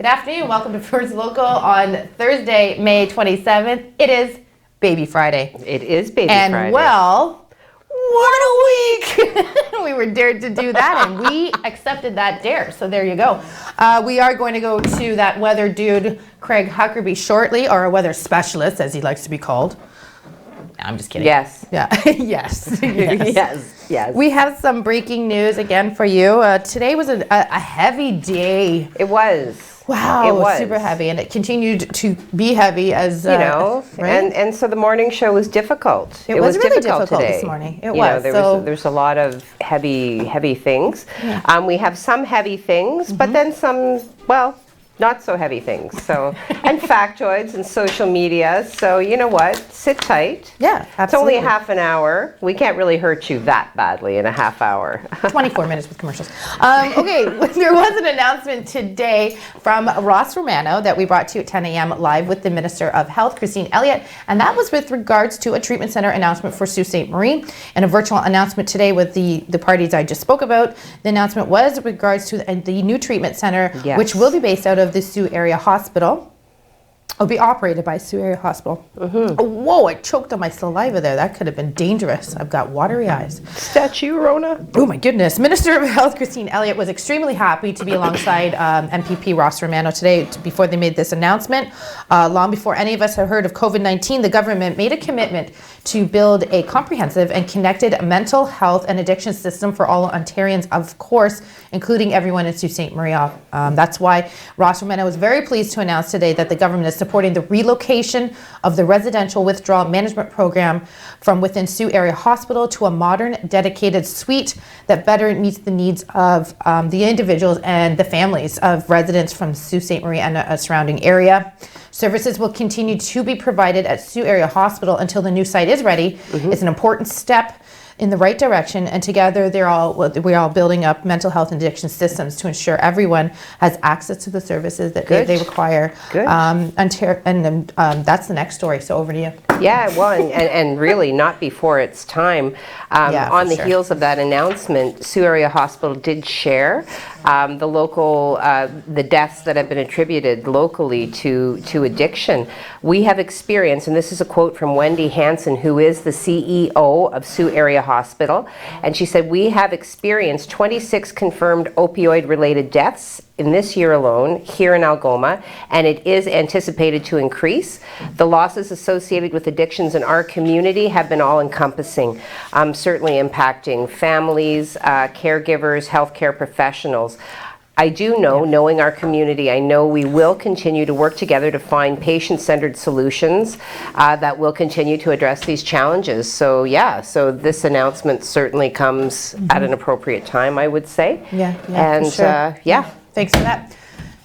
Good afternoon. Welcome to First Local on Thursday, May 27th. It is Baby Friday. It is Baby Friday. And well, what a week! We were dared to do that and we accepted that dare. So there you go. We are going to go to that weather dude, Craig Huckerby, shortly, or a weather specialist, as he likes to be called. I'm just kidding. Yes. Yeah. Yes. Yes. We have some breaking news again for you. Today was a heavy day. It was. Wow, it was super heavy, and it continued to be heavy as right? and so the morning show was difficult. It was really difficult today. This morning. It was. There's a lot of heavy things. Yeah. We have some heavy things, but then some, well, not so heavy things. So, and factoids and social media. So you know what? Sit tight. Yeah, absolutely. It's only a half an hour. We can't really hurt you that badly in a half hour. 24 minutes with commercials. Okay, there was an announcement today from Ross Romano that we brought to you at 10 a.m. live with the Minister of Health, Christine Elliott, and that was with regards to a treatment center announcement for Sault Ste. Marie, and a virtual announcement today with the parties I just spoke about. The announcement was with regards to the new treatment center, which will be based out of the Sault Area Hospital. It'll be operated by Sault Area Hospital. Whoa, I choked on my saliva there. That could have been dangerous. I've got watery eyes. Statue, Rona. Oh my goodness. Minister of Health Christine Elliott was extremely happy to be alongside MPP Ross Romano today before they made this announcement. Long before any of us had heard of COVID-19, the government made a commitment to build a comprehensive and connected mental health and addiction system for all Ontarians, of course, including everyone in Sault Ste. Marie. That's why Ross Romano was very pleased to announce today that the government is supporting the relocation of the residential withdrawal management program from within Sault Area Hospital to a modern, dedicated suite that better meets the needs of the individuals and the families of residents from Sault Ste. Marie and a surrounding area. Services will continue to be provided at Sault Area Hospital until the new site is ready. It's an important step in the right direction, and together we're all building up mental health and addiction systems to ensure everyone has access to the services that they require. Good. That's the next story. So over to you. Yeah, well, and really not before its time. On the heels of that announcement, Sault Area Hospital did share the local, the deaths that have been attributed locally to addiction. We have experienced, and this is a quote from Wendy Hansen, who is the CEO of Sault Area Hospital, and she said, "We have experienced 26 confirmed opioid-related deaths in this year alone here in Algoma, and it is anticipated to increase. The losses associated with addictions in our community have been all-encompassing, certainly impacting families, caregivers, healthcare professionals. I do know, knowing our community, I know we will continue to work together to find patient-centered solutions that will continue to address these challenges." So yeah, so this announcement certainly comes at an appropriate time, I would say. Yeah, and for sure. Yeah. Thanks for that.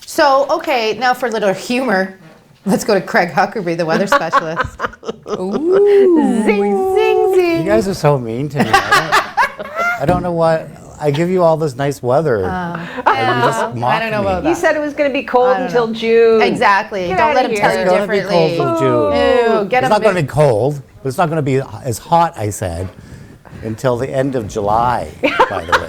So, okay, now for a little humor, let's go to Craig Huckerby, the weather specialist. Ooh, zing, zing. You guys are so mean to me. I don't know what. I give you all this nice weather. And you just mock I don't know about me. You said it was going to be cold until June. Exactly. Get Don't let outta him tell here. you It's going to be cold differently. till June. Ew, get It's him not going to be cold, but it's not going to be as hot, I said, until the end of July, by the way.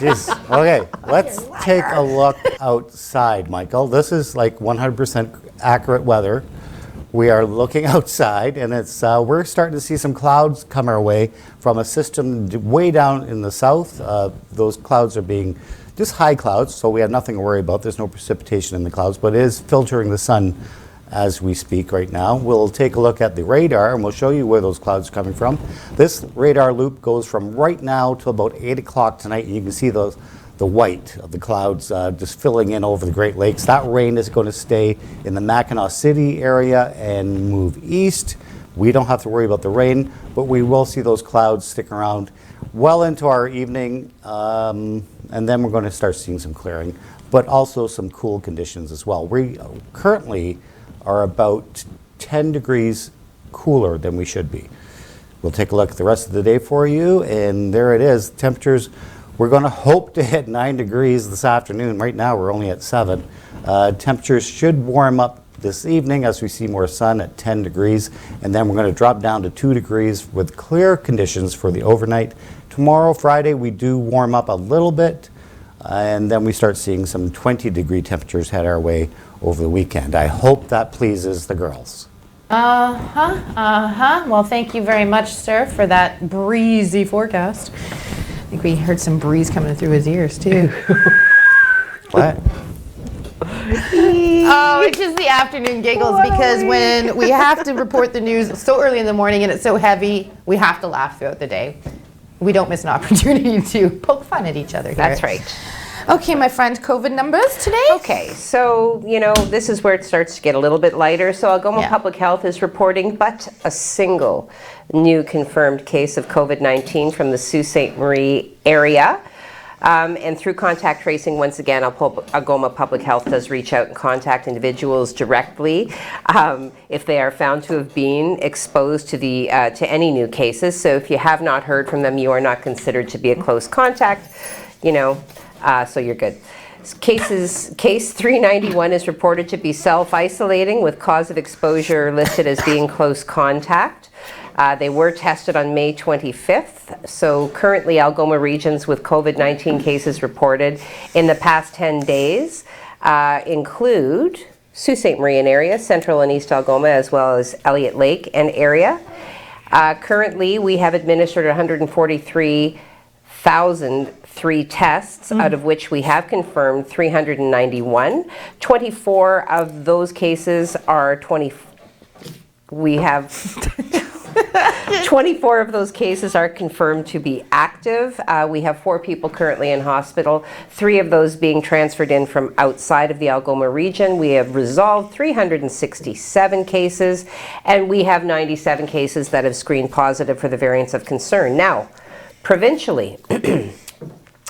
Jeez. Okay, let's take a look outside, Michael. This is like 100% accurate weather. We are looking outside, and it's we're starting to see some clouds come our way from a system way down in the south. Those clouds are being just high clouds, so we have nothing to worry about. There's no precipitation in the clouds, but it is filtering the sun as we speak right now. We'll take a look at the radar, and we'll show you where those clouds are coming from. This radar loop goes from right now to about 8 o'clock tonight, and you can see the white of the clouds just filling in over the Great Lakes. That rain is going to stay in the Mackinac City area and move east. We don't have to worry about the rain, but we will see those clouds stick around well into our evening, and then we're going to start seeing some clearing, but also some cool conditions as well. We currently are about 10 degrees cooler than we should be. We'll take a look at the rest of the day for you, and there it is. Temperatures, we're going to hope to hit 9 degrees this afternoon. Right now we're only at 7. Temperatures should warm up this evening as we see more sun at 10 degrees, and then we're going to drop down to 2 degrees with clear conditions for the overnight. Tomorrow, Friday, we do warm up a little bit. and then we start seeing some 20-degree temperatures head our way over the weekend. I hope that pleases the girls. Well, thank you very much, sir, for that breezy forecast. I think we heard some breeze coming through his ears, too. What? Oh, it's just the afternoon giggles because when we have to report the news so early in the morning and it's so heavy, we have to laugh throughout the day. We don't miss an opportunity to poke fun at each other here. That's right. Okay, my friend, COVID numbers today? Okay, so, this is where it starts to get a little bit lighter. So Algoma Public Health is reporting but a single new confirmed case of COVID-19 from the Sault Ste. Marie area. And through contact tracing, once again, Algoma Public Health does reach out and contact individuals directly if they are found to have been exposed to to any new cases. So if you have not heard from them, you are not considered to be a close contact, so you're good. Case 391 is reported to be self-isolating with cause of exposure listed as being close contact. They were tested on May 25th. So currently Algoma regions with COVID-19 cases reported in the past 10 days include Sault Ste. Marie area, Central and East Algoma, as well as Elliott Lake and area. Currently we have administered 143,003 tests, out of which we have confirmed 391. 24 of those cases are 24 of those cases are confirmed to be active. We have 4 people currently in hospital, 3 of those being transferred in from outside of the Algoma region. We have resolved 367 cases, and we have 97 cases that have screened positive for the variants of concern. Now, provincially,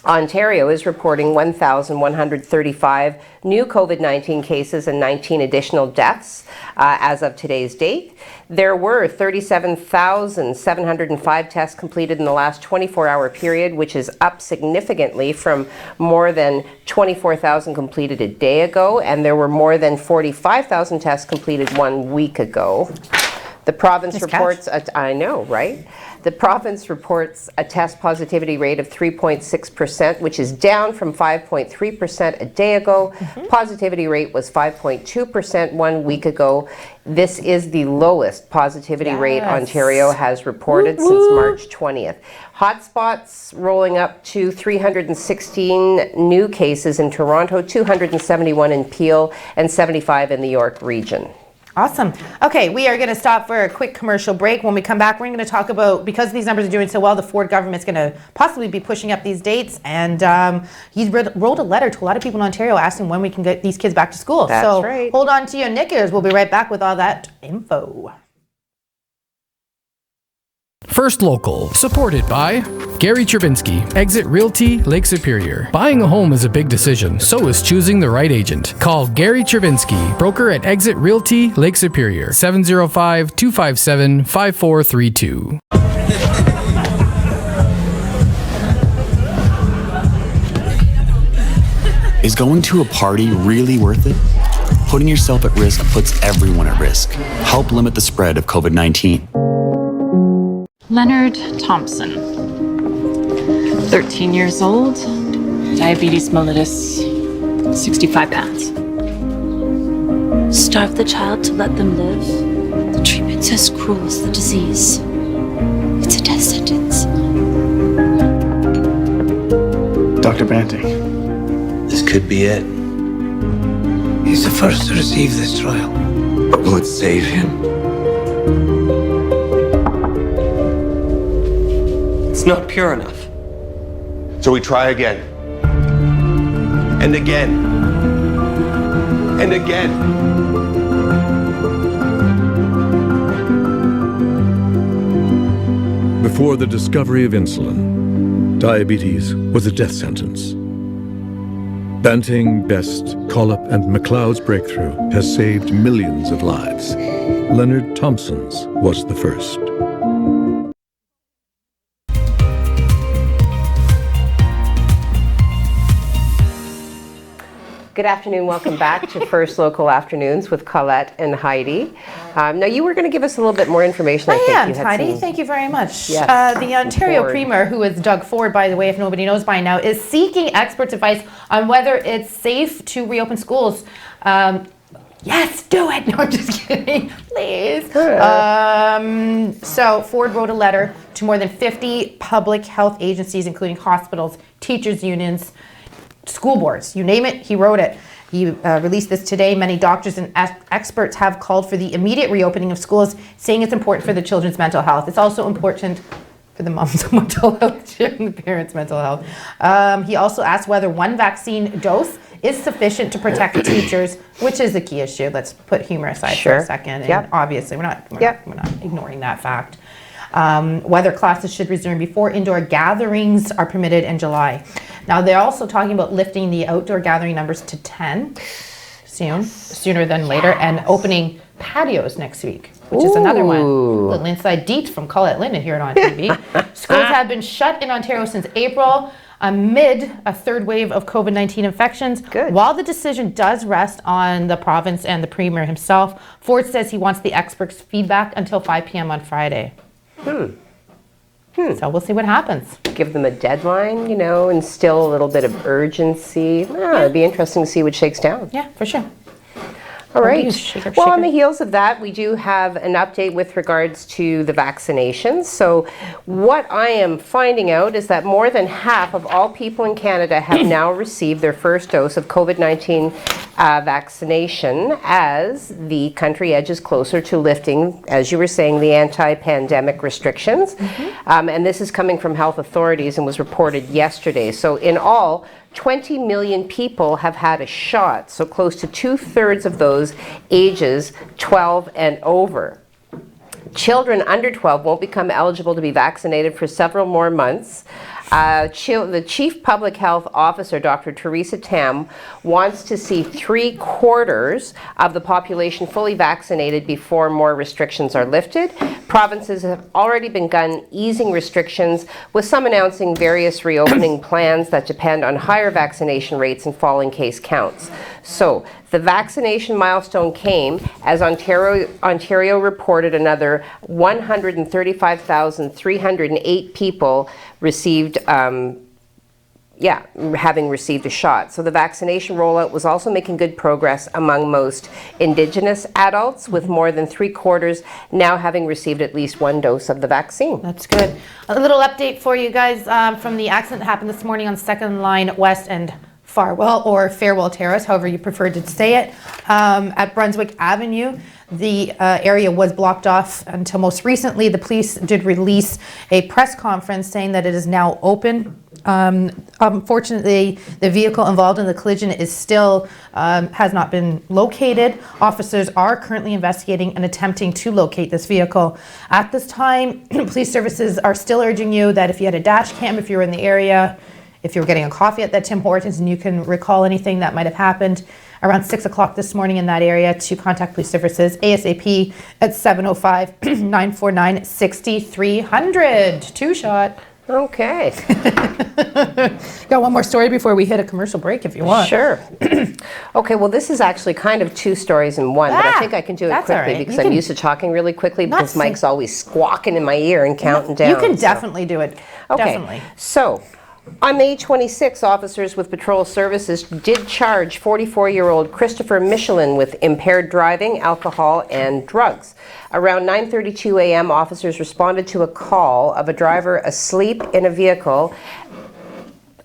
Ontario is reporting 1,135 new COVID-19 cases and 19 additional deaths as of today's date. There were 37,705 tests completed in the last 24-hour period, which is up significantly from more than 24,000 completed a day ago, and there were more than 45,000 tests completed 1 week ago. The province reports, I know, right? The province reports a test positivity rate of 3.6%, which is down from 5.3% a day ago. Positivity rate was 5.2% 1 week ago. This is the lowest positivity rate Ontario has reported since March 20th. Hotspots rolling up to 316 new cases in Toronto, 271 in Peel, and 75 in the York region. Awesome. Okay, we are going to stop for a quick commercial break. When we come back, we're going to talk about, because these numbers are doing so well, the Ford government's going to possibly be pushing up these dates. And he's wrote a letter to a lot of people in Ontario asking when we can get these kids back to school. That's right. Hold on to your knickers. We'll be right back with all that info. First Local, supported by Gary Chervinsky, Exit Realty, Lake Superior. Buying a home is a big decision, so is choosing the right agent. Call Gary Chervinsky, broker at Exit Realty, Lake Superior, 705-257-5432. Is going to a party really worth it? Putting yourself at risk puts everyone at risk. Help limit the spread of COVID-19. Leonard Thompson, 13 years old, diabetes mellitus, 65 pounds. Starve the child to let them live. The treatment's as cruel as the disease. It's a death sentence. Dr. Banting, this could be it. he's the first to receive this trial. But will it save him? It's not pure enough. So we try again. And again. And again. Before the discovery of insulin, diabetes was a death sentence. Banting, Best, Collip, and McLeod's breakthrough has saved millions of lives. Leonard Thompson's was the first. Good afternoon. Welcome back to First Local Afternoons with Colette and Heidi. Now, you were going to give us a little bit more information. I am, Heidi. Thank you very much. Yes, the Ontario Ford. Premier, who is Doug Ford, by the way, if nobody knows by now, is seeking experts' advice on whether it's safe to reopen schools. Yes, do it. No, I'm just kidding. Please. So Ford wrote a letter to more than 50 public health agencies, including hospitals, teachers' unions, school boards, you name it, he wrote it. He released this today. Many doctors and experts have called for the immediate reopening of schools, saying it's important for the children's mental health. It's also important for the mom's mental health and the parents' mental health. He also asked whether one vaccine dose is sufficient to protect teachers, which is the key issue. Let's put humor aside for a second. And obviously, we're not ignoring that fact. Whether classes should resume before indoor gatherings are permitted in July. Now, they're also talking about lifting the outdoor gathering numbers to 10 sooner than later, and opening patios next week, which is another one. Little inside deets from Colette Linden here on TV. Schools have been shut in Ontario since April amid a third wave of COVID-19 infections. While the decision does rest on the province and the Premier himself, Ford says he wants the experts' feedback until 5 p.m. on Friday. So we'll see what happens. Give them a deadline, you know, and still a little bit of urgency. It'd be interesting to see what shakes down. Yeah, for sure. All right. Well, on the heels of that, we do have an update with regards to the vaccinations. So what I am finding out is that more than half of all people in Canada have now received their first dose of COVID-19 vaccination as the country edges closer to lifting, as you were saying, the anti-pandemic restrictions. And this is coming from health authorities and was reported yesterday. So in all, 20 million people have had a shot, so close to 2/3 of those ages 12 and over. Children under 12 won't become eligible to be vaccinated for several more months. The Chief Public Health Officer, Dr. Theresa Tam, wants to see 3/4 of the population fully vaccinated before more restrictions are lifted. Provinces have already begun easing restrictions, with some announcing various reopening plans that depend on higher vaccination rates and falling case counts. So the vaccination milestone came as Ontario reported another 135,308 people received, having received a shot. So the vaccination rollout was also making good progress among most Indigenous adults, with more than 3/4 now having received at least one dose of the vaccine. That's good. A little update for you guys from the accident that happened this morning on 2nd Line West and Farwell, or Farewell Terrace, however you prefer to say it, at Brunswick Avenue. The area was blocked off until most recently. The police did release a press conference saying that it is now open. Unfortunately, the vehicle involved in the collision is still has not been located. Officers are currently investigating and attempting to locate this vehicle. At this time, police services are still urging you that if you had a dash cam, if you were in the area, if you were getting a coffee at that Tim Hortons and you can recall anything that might have happened around 6 o'clock this morning in that area, to contact police services ASAP at 705-949-6300. Two-shot. Okay. Got one more story before we hit a commercial break if you want. Sure. Okay, well, this is actually kind of two stories in one, but I think I can do it quickly because I'm used to talking really quickly because Mike's always squawking in my ear and counting down. You can definitely do it. Okay. Definitely. So, on May 26, officers with patrol services did charge 44-year-old Christopher Michelin with impaired driving, alcohol, and drugs. Around 9:32 a.m., officers responded to a call of a driver asleep in a vehicle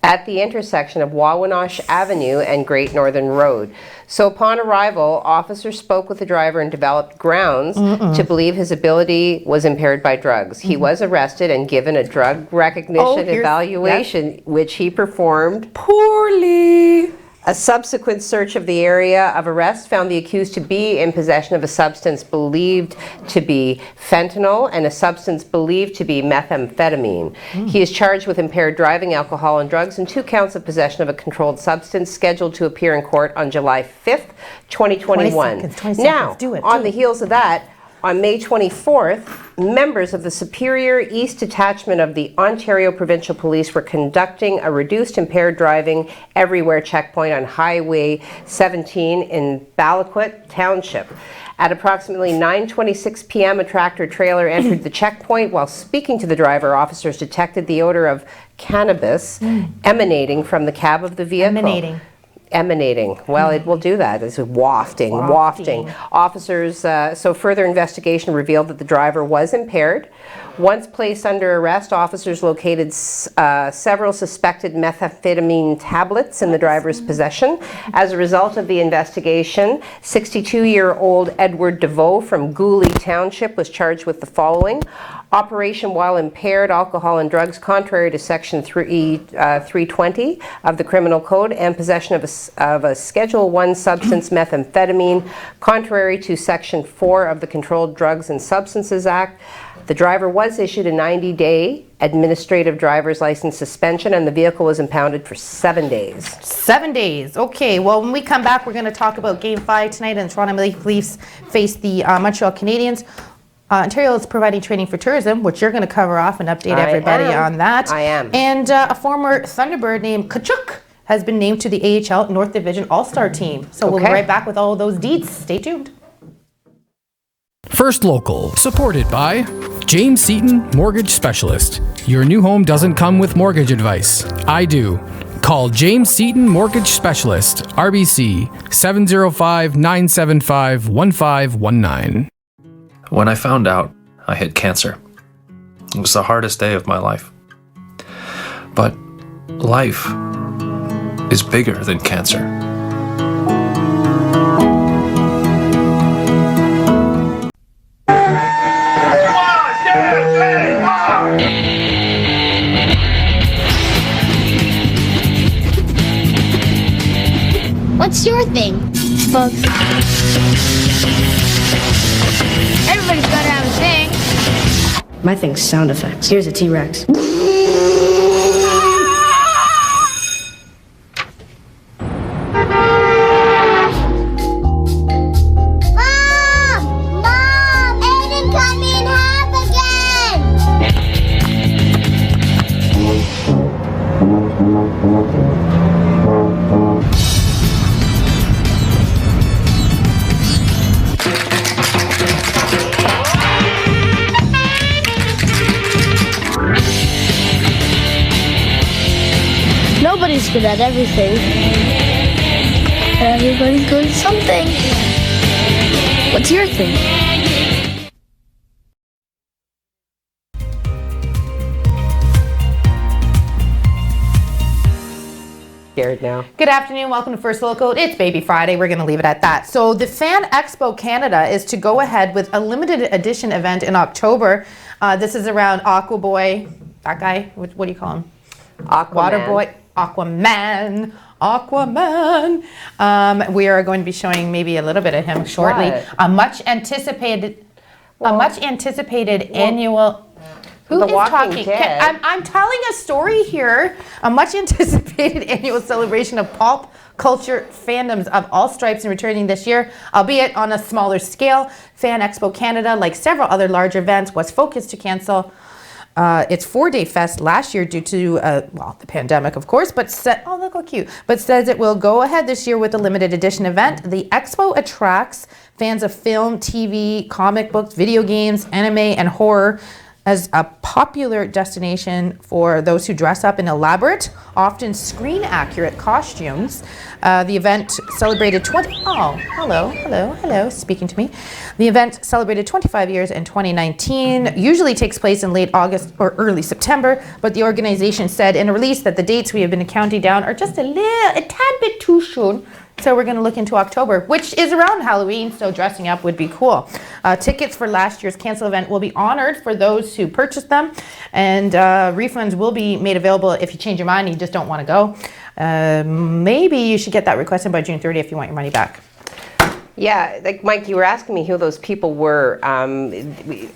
at the intersection of Wawanosh Avenue and Great Northern Road. So upon arrival, officers spoke with the driver and developed grounds to believe his ability was impaired by drugs. He was arrested and given a drug recognition evaluation, which he performed poorly. A subsequent search of the area of arrest found the accused to be in possession of a substance believed to be fentanyl and a substance believed to be methamphetamine. He is charged with impaired driving, alcohol, and drugs, and 2 counts of possession of a controlled substance, scheduled to appear in court on July 5th, 2021. 20 seconds, now, do it. on the heels of that, On May 24th, members of the Superior East Detachment of the Ontario Provincial Police were conducting a reduced impaired driving everywhere checkpoint on Highway 17 in Balaquet Township. At approximately 9:26 p.m., a tractor-trailer entered the checkpoint. While speaking to the driver, officers detected the odor of cannabis emanating from the cab of the vehicle. Emanating. Well, it will do that. It's wafting. Officers, so further investigation revealed that the driver was impaired. Once placed under arrest, officers located several suspected methamphetamine tablets in the driver's possession. As a result of the investigation, 62-year-old Edward DeVoe from Gooley Township was charged with the following: operation while impaired, alcohol and drugs contrary to Section 320 of the Criminal Code, and possession of a Schedule I substance, methamphetamine, contrary to Section 4 of the Controlled Drugs and Substances Act. The driver was issued a 90-day administrative driver's license suspension, and the vehicle was impounded for 7 days. 7 days. Okay, well, when we come back, we're going to talk about Game 5 tonight, and the Toronto Maple Leafs face the Montreal Canadiens. Ontario is providing training for tourism, which you're going to cover off and update everybody on that. I am. And a former Thunderbird named Kachuk has been named to the AHL North Division All-Star team. So we'll be right back with all of those deeds. Stay tuned. First Local, supported by James Seaton, Mortgage Specialist. Your new home doesn't come with mortgage advice. I do. Call James Seaton Mortgage Specialist, RBC 705-975-1519. When I found out I had cancer, it was the hardest day of my life. But life is bigger than cancer. What's your thing? Bugs. Everybody's gotta have a thing. My thing's sound effects. Here's a T-Rex. Nobody's good at everything. Everybody's good at something. What's your thing? Scared now. Good afternoon. Welcome to First Local. It's Baby Friday. We're going to leave it at that. So the Fan Expo Canada is to go ahead with a limited edition event in October. This is around Aqua Boy. That guy. What do you call him? Water Boy. Aquaman. We are going to be showing maybe a little bit of him shortly. A much anticipated annual. Who is talking? I'm telling a story here. A much anticipated annual celebration of pop culture fandoms of all stripes and returning this year, albeit on a smaller scale. Fan Expo Canada, like several other large events, was focused to cancel its 4-day fest last year due to the pandemic, of course, but look how cute. But says it will go ahead this year with a limited edition event. The expo attracts fans of film, TV, comic books, video games, anime, and horror as a popular destination for those who dress up in elaborate, often screen-accurate costumes. The event celebrated speaking to me. The event celebrated 25 years in 2019, usually takes place in late August or early September, but the organization said in a release that the dates we have been counting down are just a tad bit too soon. So we're going to look into October, which is around Halloween, so dressing up would be cool. Tickets for last year's cancel event will be honored for those who purchased them, and refunds will be made available if you change your mind and you just don't want to go. Maybe you should get that requested by June 30th if you want your money back. Yeah, like Mike, you were asking me who those people were.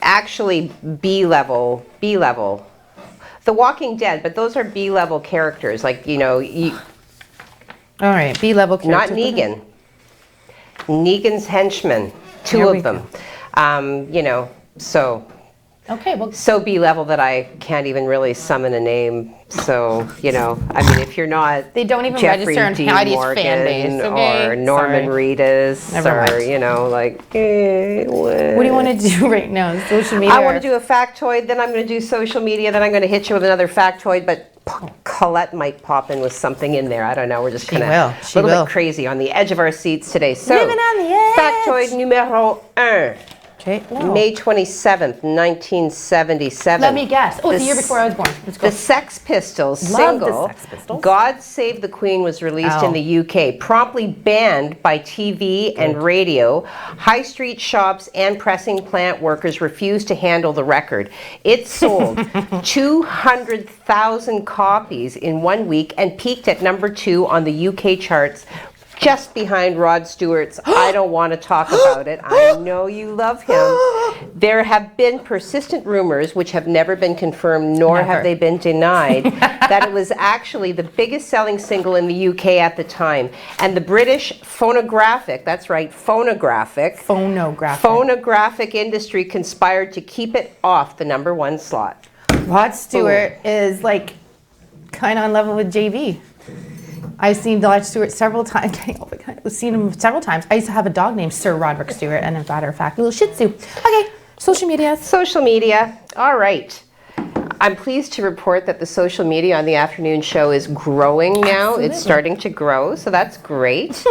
Actually, B-level. The Walking Dead, but those are B-level characters. Like, all right, B-level characters. Not Negan. Negan's henchmen, two of them. So. Okay, well. So B-level that I can't even really summon a name. So, if you're not they don't even Jeffrey register in D. Heidi's Morgan fan base, okay? or Norman Reedus Never or, What do you want to do right now? Social media? I want to do a factoid, then I'm going to do social media, then I'm going to hit you with another factoid, but Colette might pop in with something in there. I don't know. We're just kind of a little bit crazy on the edge of our seats today. So, living on the edge. Factoid numero 1. Okay, wow. May 27th, 1977. Let me guess. Oh, it's the year before I was born. Let's go. The Sex Pistols single, God Save the Queen, was released in the UK, promptly banned by TV and radio. High street shops and pressing plant workers refused to handle the record. It sold 200,000 copies in 1 week and peaked at number 2 on the UK charts, just behind Rod Stewart's I Don't Want to Talk About It. I know you love him. There have been persistent rumors, which have never been confirmed, nor have they been denied, that it was actually the biggest selling single in the UK at the time. And the British phonographic, that's right, phonographic industry conspired to keep it off the number 1 slot. Rod Stewart is like kind of on level with JV. I've seen Rod Stewart several times. I've seen him several times. I used to have a dog named Sir Roderick Stewart, and as a matter of fact, a little Shih Tzu. Okay, social media. Social media. All right. I'm pleased to report that the social media on the afternoon show is growing now. Absolutely. It's starting to grow, so that's great.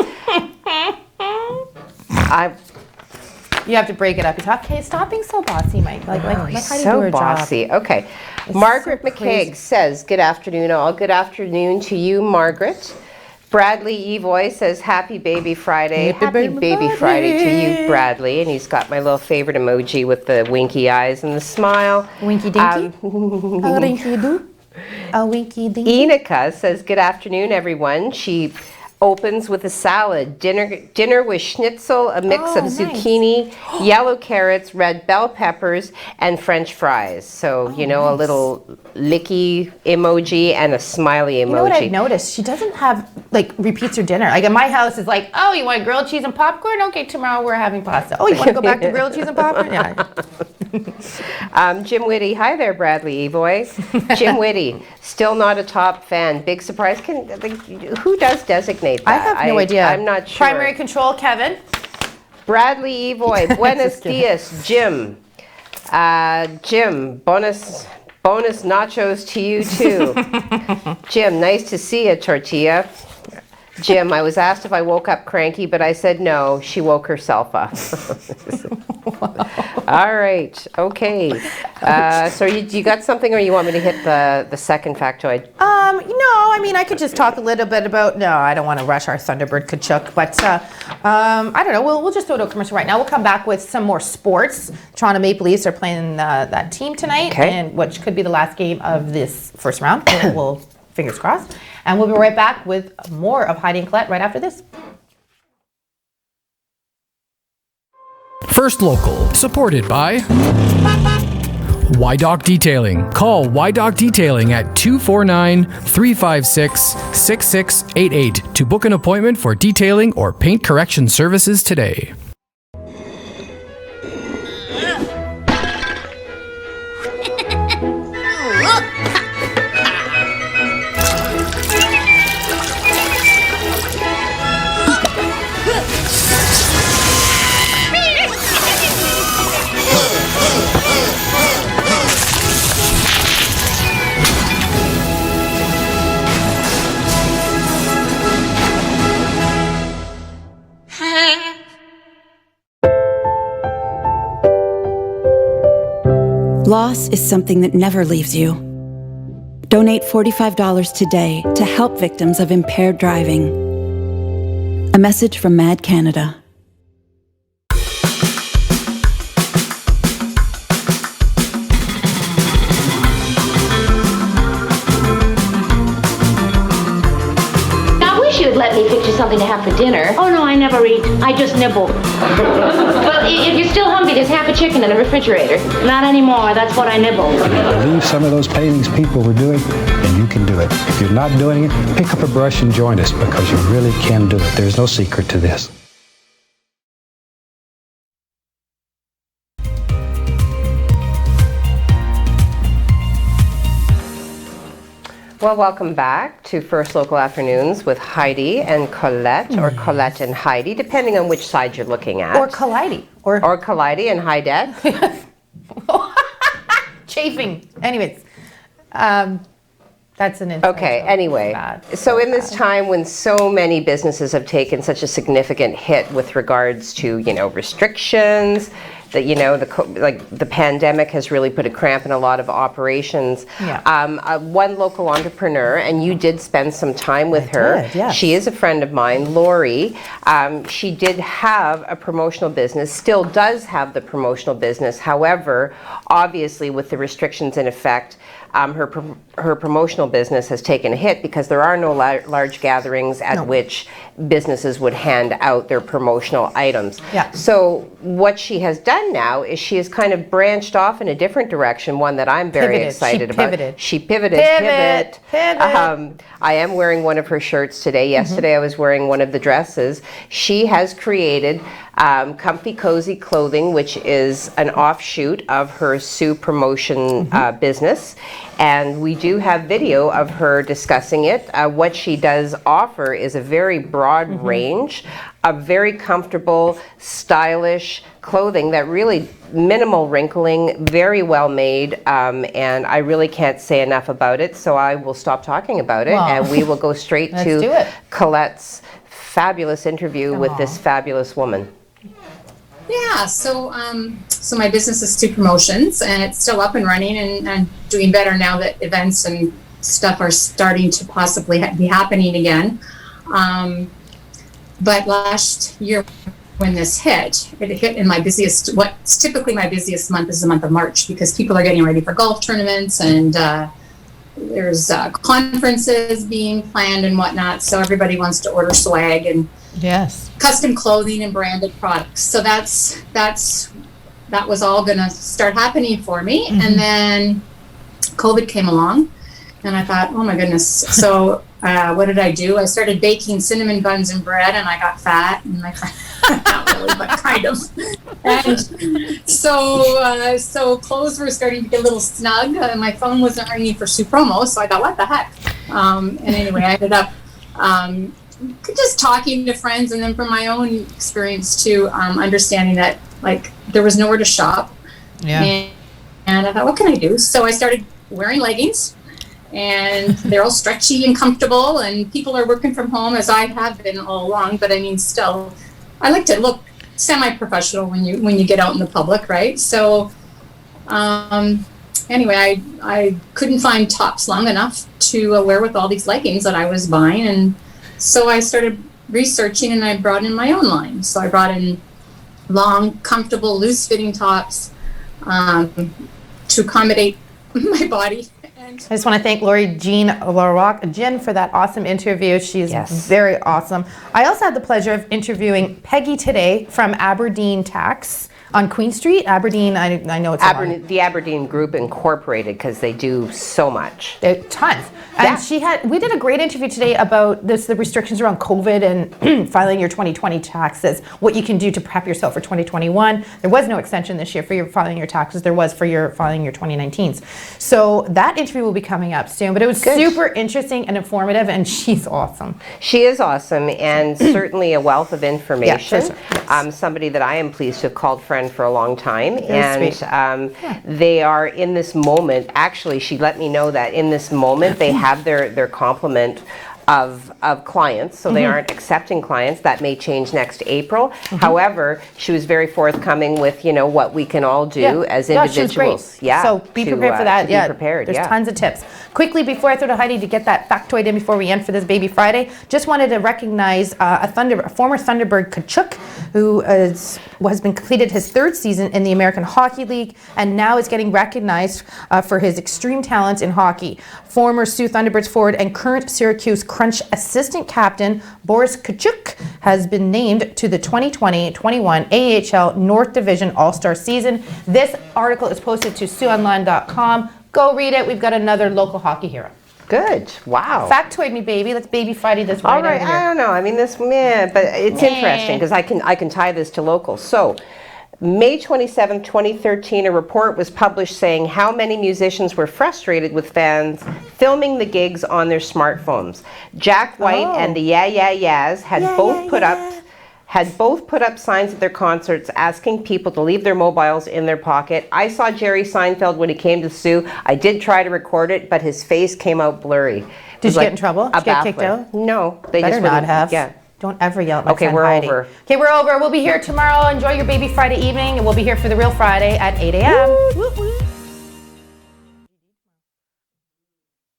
You have to break it up. You talk, okay, stop being so bossy, Mike. Like how do you do your bossy. job? Okay. Margaret McCaig says, good afternoon all. Good afternoon to you, Margaret. Bradley Evoy says, happy baby Friday. Happy baby Friday to you, Bradley. And he's got my little favorite emoji with the winky eyes and the smile. Winky dinky? How dinky do? A winky dinky? Enika says, good afternoon, everyone. She opens with a salad. Dinner with schnitzel, a mix of zucchini, yellow carrots, red bell peppers, and French fries. So, a little licky emoji and a smiley emoji. You know what I've noticed? She doesn't have, repeats her dinner. Like, in my house, it's like, oh, you want grilled cheese and popcorn? Okay, tomorrow we're having pasta. Oh, you want to go back to grilled cheese and popcorn? Yeah. Jim Whitty. Hi there, Bradley Evoy. Jim Whitty. Still not a top fan. Big surprise. Who does designate that? I have no idea. I'm not sure. Primary control, Kevin. Bradley Evoy. Buenos dias, Jim. Jim, bonus nachos to you too. Jim, nice to see you, Tortilla. Jim, I was asked if I woke up cranky, but I said no. She woke herself up. All right. Okay. So you got something, or you want me to hit the second factoid? No, I could just talk a little bit about, no, I don't want to rush our Thunderbird Kachuk, but I don't know. We'll just go to a commercial right now. We'll come back with some more sports. Toronto Maple Leafs are playing that team tonight, and which could be the last game of this first round. We'll fingers crossed. And we'll be right back with more of Heidi and Colette right after this. First Local, supported by YDoc Detailing. Call YDoc Detailing at 249-356-6688 to book an appointment for detailing or paint correction services today. Loss is something that never leaves you. Donate $45 today to help victims of impaired driving. A message from MAD Canada. Let me fix you something to have for dinner. Oh, no, I never eat. I just nibble. Well, if you're still hungry, there's half a chicken in the refrigerator. Not anymore. That's what I nibble. Leave some of those paintings people were doing, and you can do it. If you're not doing it, pick up a brush and join us, because you really can do it. There's no secret to this. Well, welcome back to First Local Afternoons with Heidi and Colette, or Colette and Heidi, depending on which side you're looking at. Or Collide. Or Collide and Heidette. Chafing. Anyways, that's an inside Okay, joke. anyway, so in this time when so many businesses have taken such a significant hit with regards to, restrictions, that, the pandemic has really put a cramp in a lot of operations. Yeah. One local entrepreneur, and you did spend some time with her. did, yes. She is a friend of mine, Lori. She did have a promotional business, still does have the promotional business. However, obviously with the restrictions in effect, her promotional business has taken a hit because there are no large gatherings at which businesses would hand out their promotional items. Yeah. So what she has done now is she has kind of branched off in a different direction, one that I'm very excited about. She pivoted. Pivot. I am wearing one of her shirts today. Yesterday I was wearing one of the dresses. She has created Comfy Cozy Clothing, which is an offshoot of her Sue promotion business. And we do have video of her discussing it. What she does offer is a very broad range of very comfortable, stylish clothing that really minimal wrinkling, very well made, and I really can't say enough about it, so I will stop talking about it and we will go straight to Colette's fabulous interview with this fabulous woman. Yeah, so my business is Sue Promotions, and it's still up and running and doing better now that events and stuff are starting to possibly be happening again. But last year when this hit, it hit in my busiest, what's typically my busiest month is the month of March, because people are getting ready for golf tournaments and there's conferences being planned and whatnot, so everybody wants to order swag and custom clothing and branded products. So that was all gonna start happening for me. And then COVID came along and I thought, oh my goodness. So what did I do? I started baking cinnamon buns and bread, and I got fat, and my friend, not really, but kind of. And so clothes were starting to get a little snug. My phone wasn't ringing for Sue Promo, so I thought, what the heck? And anyway, I ended up just talking to friends, and then from my own experience too, understanding that there was nowhere to shop. And I thought, what can I do? So I started wearing leggings, and they're all stretchy and comfortable, and people are working from home, as I have been all along, but I mean, still, I like to look semi-professional when you get out in the public, right? So anyway, I couldn't find tops long enough to wear with all these leggings that I was buying, and so I started researching, and I brought in my own line. So I brought in long, comfortable, loose-fitting tops to accommodate my body. I just want to thank Lori Jean LaRock Jen for that awesome interview. She's very awesome. I also had the pleasure of interviewing Peggy today from Aberdeen Tax on Queen Street. Aberdeen, I know it's the Aberdeen Group Incorporated, because they do so much. Tons. And we did a great interview today about the restrictions around COVID and filing your 2020 taxes, what you can do to prep yourself for 2021. There was no extension this year for your filing your taxes. There was for your filing your 2019s. So that interview will be coming up soon, but it was super interesting and informative, and she's awesome. She is awesome, and certainly a wealth of information. Somebody that I am pleased to have called friend for a long time, and they are in this moment. Actually, she let me know that in this moment they have their complement of clients, so they aren't accepting clients. That may change next April. However, she was very forthcoming with what we can all do as individuals. So be prepared for that. Be prepared. There's tons of tips. Quickly, before I throw to Heidi to get that factoid in before we end for this Baby Friday, just wanted to recognize a former Thunderbird Kachuk, who has completed his third season in the American Hockey League and now is getting recognized for his extreme talents in hockey. Former Sioux Thunderbirds forward and current Syracuse Crunch assistant captain Boris Kachuk has been named to the 2020-21 AHL North Division All-Star season. This article is posted to SiouxOnline.com. Go read it. We've got another local hockey hero. Good. Wow. Factoid me, baby. Let's Baby Friday this right All right. I don't know. I mean, but it's interesting because I can tie this to local. So, May 27, 2013, a report was published saying how many musicians were frustrated with fans filming the gigs on their smartphones. Jack White and the Yeah Yeah Yeahs had both put up signs at their concerts asking people to leave their mobiles in their pocket. I saw Jerry Seinfeld when he came to sue. I did try to record it, but his face came out blurry. Did you get in trouble? Did you get kicked out? No, they Better just not have. Yeah. Don't ever yell at my Okay, friend we're Heidi. over. Okay, we're over. We'll be here tomorrow. Enjoy your baby Friday evening, and we'll be here for the real Friday at 8 a.m.